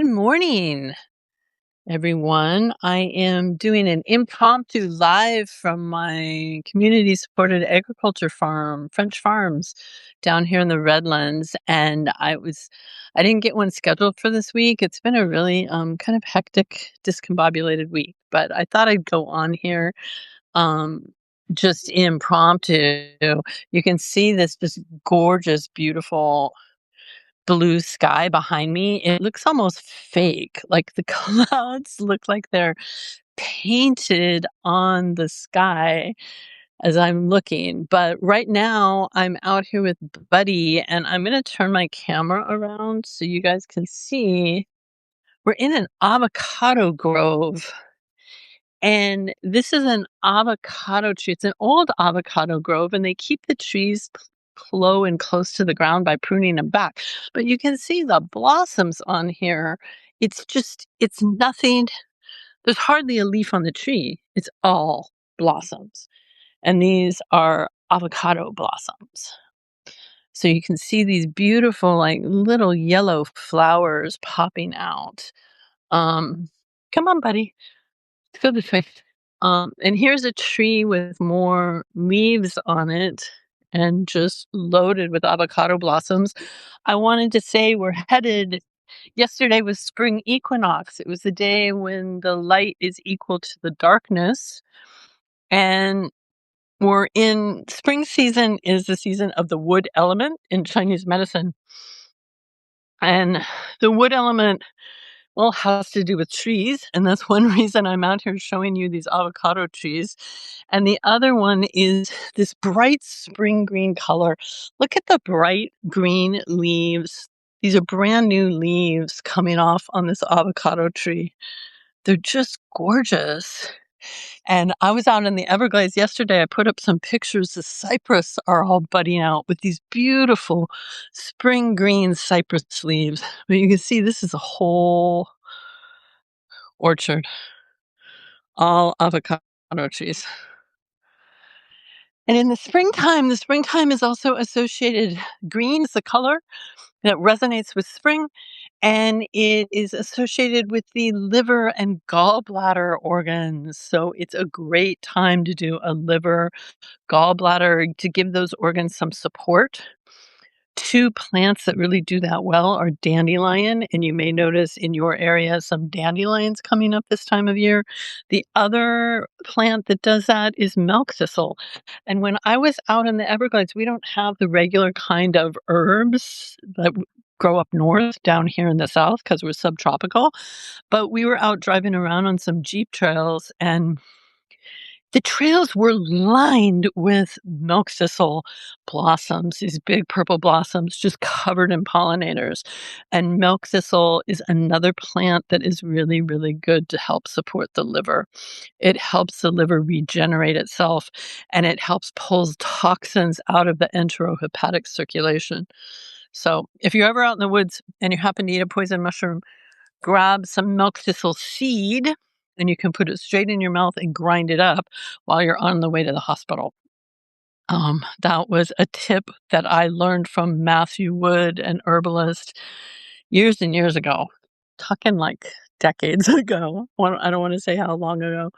morning, everyone. I am doing an impromptu live from my community supported agriculture farm, French Farms, down here in the Redlands. And I didn't get one scheduled for this week. It's been a really kind of hectic, discombobulated week, but I thought I'd go on here um just impromptu. You can see this just gorgeous, beautiful blue sky behind me. It looks almost fake. Like the clouds look like they're painted on the sky as I'm looking. But right now I'm out here with Buddy, and I'm going to turn my camera around so you guys can see. We're in an avocado grove. And this is an avocado tree. It's an old avocado grove, and they keep the trees low and close to the ground by pruning them back. But you can see the blossoms on here. It's nothing. There's hardly a leaf on the tree. It's all blossoms. And these are avocado blossoms. So you can see these beautiful, like little yellow flowers popping out. Come on, buddy. Go this way. And here's a tree with more leaves on it and just loaded with avocado blossoms. I wanted to say yesterday was Spring Equinox. It was the day when the light is equal to the darkness. And we're in spring season is the season of the wood element in Chinese medicine. And the wood element has to do with trees, and that's one reason I'm out here showing you these avocado trees. And the other one is this bright spring green color. Look at the bright green leaves. These are brand new leaves coming off on this avocado tree. They're just gorgeous. And I was out in the Everglades yesterday. I put up some pictures. The cypress are all budding out with these beautiful spring green cypress leaves. But you can see this is a whole orchard, all avocado trees. And in the springtime is also associated. Green is the color that resonates with spring, and it is associated with the liver and gallbladder organs. So it's a great time to do a liver, gallbladder, to give those organs some support. Two plants that really do that well are dandelion, and you may notice in your area some dandelions coming up this time of year. The other plant that does that is milk thistle. And when I was out in the Everglades, we don't have the regular kind of herbs that grow up north down here in the south because we're subtropical. But we were out driving around on some Jeep trails, and the trails were lined with milk thistle blossoms, these big purple blossoms just covered in pollinators. And milk thistle is another plant that is really, really good to help support the liver. It helps the liver regenerate itself, and it helps pull toxins out of the enterohepatic circulation. So if you're ever out in the woods and you happen to eat a poison mushroom, grab some milk thistle seed, and you can put it straight in your mouth and grind it up while you're on the way to the hospital. That was a tip that I learned from Matthew Wood, an herbalist, years and years ago, talking like decades ago. I don't want to say how long ago.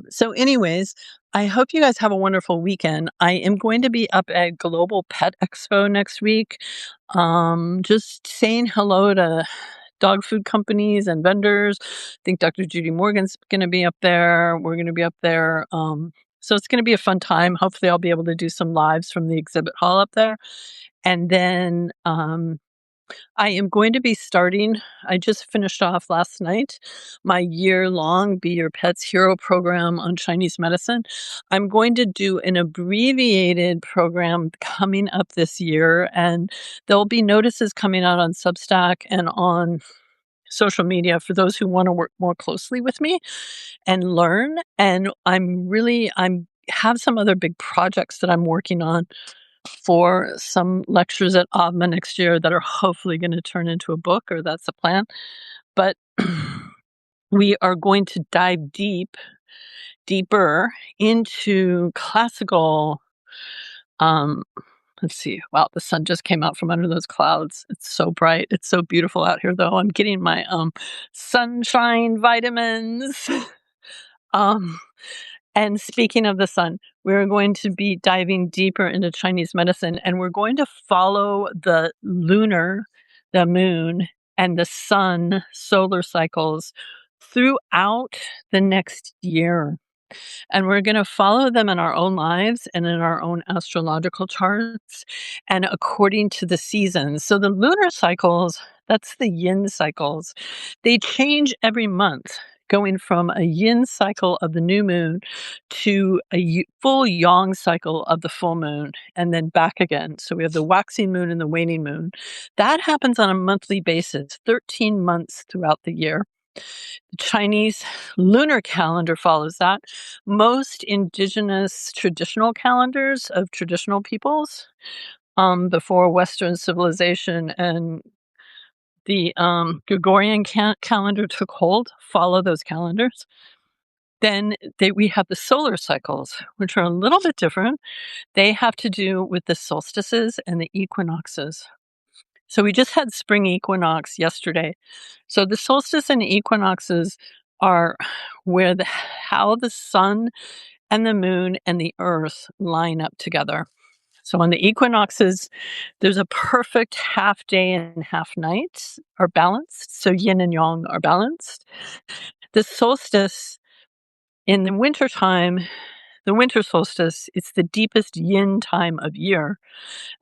So anyways, I hope you guys have a wonderful weekend. I am going to be up at Global Pet Expo next week, just saying hello to dog food companies and vendors. I think Dr. Judy Morgan's going to be up there. We're going to be up there. So it's going to be a fun time. Hopefully I'll be able to do some lives from the exhibit hall up there. And then I am going to be starting, I just finished off last night, my year-long Be Your Pet's Hero program on Chinese medicine. I'm going to do an abbreviated program coming up this year, and there'll be notices coming out on Substack and on social media for those who want to work more closely with me and learn. And I'm have some other big projects that I'm working on for some lectures at AVMA next year that are hopefully going to turn into a book, or that's the plan. But we are going to dive deeper into classical let's see. Wow, the sun just came out from under those clouds. It's so bright. It's so beautiful out here, though. I'm getting my sunshine vitamins. um, and speaking of the sun, we're going to be diving deeper into Chinese medicine, and we're going to follow the moon, and the sun solar cycles throughout the next year. And we're going to follow them in our own lives and in our own astrological charts and according to the seasons. So the lunar cycles, that's the yin cycles, they change every month, going from a yin cycle of the new moon to a full yang cycle of the full moon, and then back again. So we have the waxing moon and the waning moon. That happens on a monthly basis, 13 months throughout the year. The Chinese lunar calendar follows that. Most indigenous traditional calendars of traditional peoples, before Western civilization and the Gregorian calendar took hold, follow those calendars. Then we have the solar cycles, which are a little bit different. They have to do with the solstices and the equinoxes. So we just had spring equinox yesterday. So the solstice and equinoxes are how the sun and the moon and the earth line up together. So on the equinoxes, there's a perfect half day and half night are balanced. So yin and yang are balanced. The solstice in the wintertime, the winter solstice, it's the deepest yin time of year.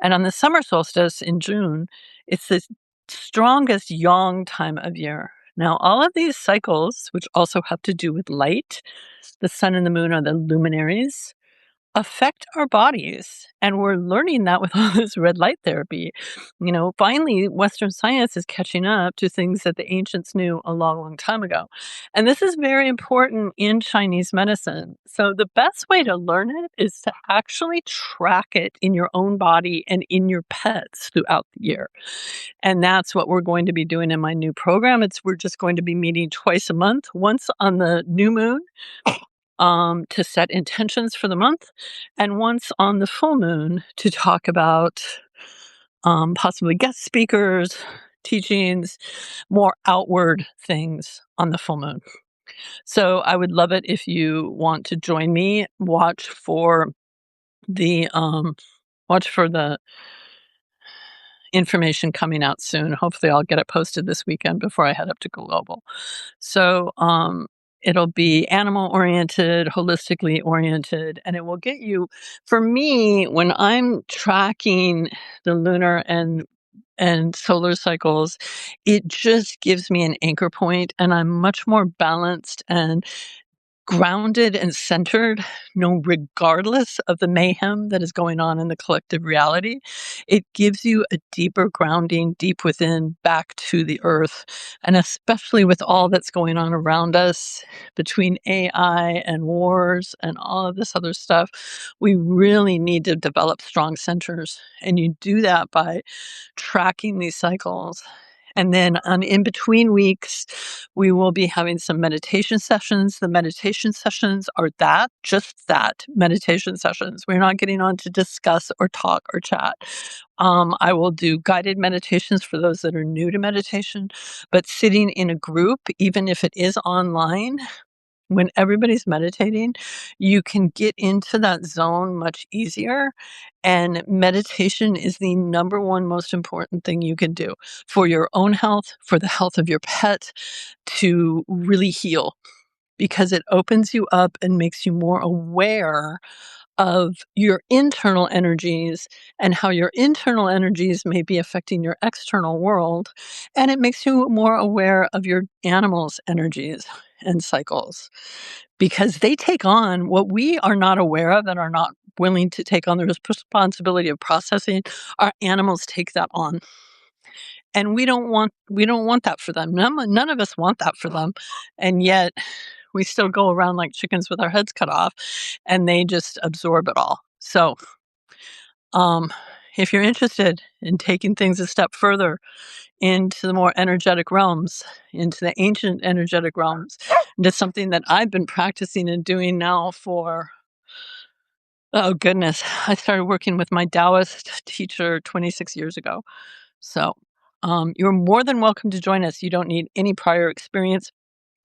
And on the summer solstice in June, it's the strongest yang time of year. Now, all of these cycles, which also have to do with light, the sun and the moon are the luminaries, affect our bodies. And we're learning that with all this red light therapy. Finally, Western science is catching up to things that the ancients knew a long, long time ago. And this is very important in Chinese medicine. So the best way to learn it is to actually track it in your own body and in your pets throughout the year. And that's what we're going to be doing in my new program. We're just going to be meeting twice a month, once on the new moon, to set intentions for the month, and once on the full moon to talk about possibly guest speakers, teachings, more outward things on the full moon. So I would love it if you want to join me. Watch for the information coming out soon. Hopefully I'll get it posted this weekend before I head up to Global. So it'll be animal oriented, holistically oriented, and it will get you, for me, when I'm tracking the lunar and solar cycles, it just gives me an anchor point, and I'm much more balanced and grounded and centered, regardless of the mayhem that is going on in the collective reality. It gives you a deeper grounding deep within, back to the earth. And especially with all that's going on around us between AI and wars and all of this other stuff, we really need to develop strong centers. And you do that by tracking these cycles. And then on in between weeks, we will be having some meditation sessions. The meditation sessions are just that, meditation sessions. We're not getting on to discuss or talk or chat. I will do guided meditations for those that are new to meditation, but sitting in a group, even if it is online, when everybody's meditating, you can get into that zone much easier. And meditation is the number one most important thing you can do for your own health, for the health of your pet, to really heal, because it opens you up and makes you more aware of your internal energies and how your internal energies may be affecting your external world. And it makes you more aware of your animals' energies and cycles, because they take on what we are not aware of and are not willing to take on the responsibility of processing. Our animals take that on. And we don't want that for them. None of us want that for them. And yet we still go around like chickens with our heads cut off, and they just absorb it all. So if you're interested in taking things a step further into the more energetic realms, into the ancient energetic realms, into something that I've been practicing and doing now for Oh, goodness. I started working with my Taoist teacher 26 years ago. So, you're more than welcome to join us. You don't need any prior experience.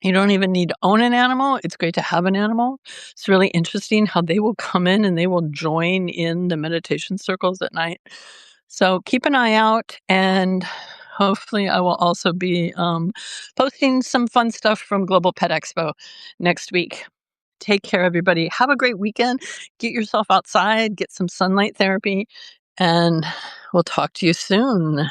You don't even need to own an animal. It's great to have an animal. It's really interesting how they will come in and they will join in the meditation circles at night. So keep an eye out, and hopefully, I will also be posting some fun stuff from Global Pet Expo next week. Take care, everybody. Have a great weekend. Get yourself outside, get some sunlight therapy, and we'll talk to you soon.